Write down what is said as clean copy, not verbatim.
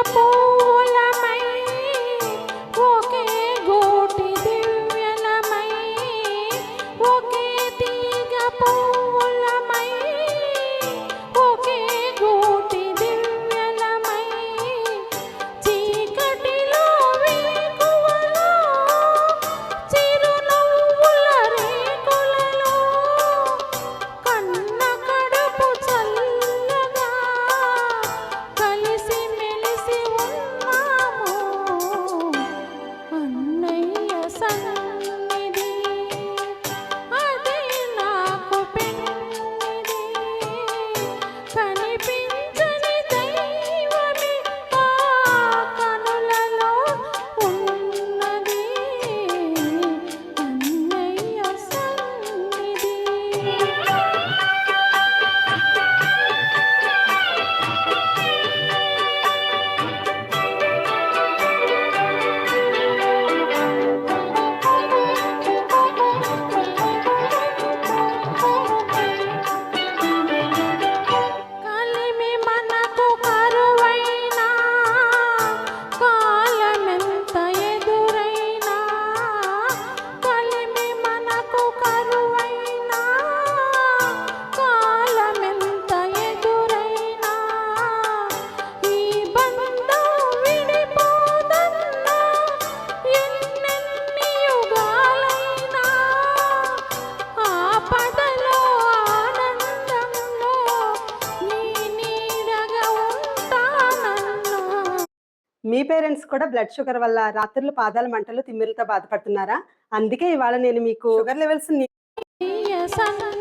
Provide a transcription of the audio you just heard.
పూలమై ఒకే గోటి దివ్యలమై ఒకే తీగ పూలమై ఒకే గోటి దివ్యలమై చీకటిలో వేకువలో చిరునవ్వుల రేకులలో కన్న కడుపు చల్లగా కలిసి మెలిసి ఉన్నాము అన్నయ్య సన్నిధి అదే నాకు పెన్నిధి కనిపించని దైవమే ఆ కనులలో ఉన్నది అన్నయ్య సన్నిధి. కలిమి మనకు కరువైనా కాలమెంత ఎదురైనా కలిమి మనకు కరువైనా కాలమెంత ఎదురైనా ఈ బంధం విడిపోదన్నా ఎన్నెన్ని యుగాలైనా ఆపదలో ఆనందంలో నీ నీడగా ఉంటానన్నా. మీ పేరెంట్స్ కూడా బ్లడ్ షుగర్ వల్ల రాత్రులు పాదాల మంటలు తిమ్మిరితో బాధపడుతున్నారా? అందుకే ఇవాళ నేను మీకు షుగర్ లెవెల్స్ అన్నయ్య సన్నిధి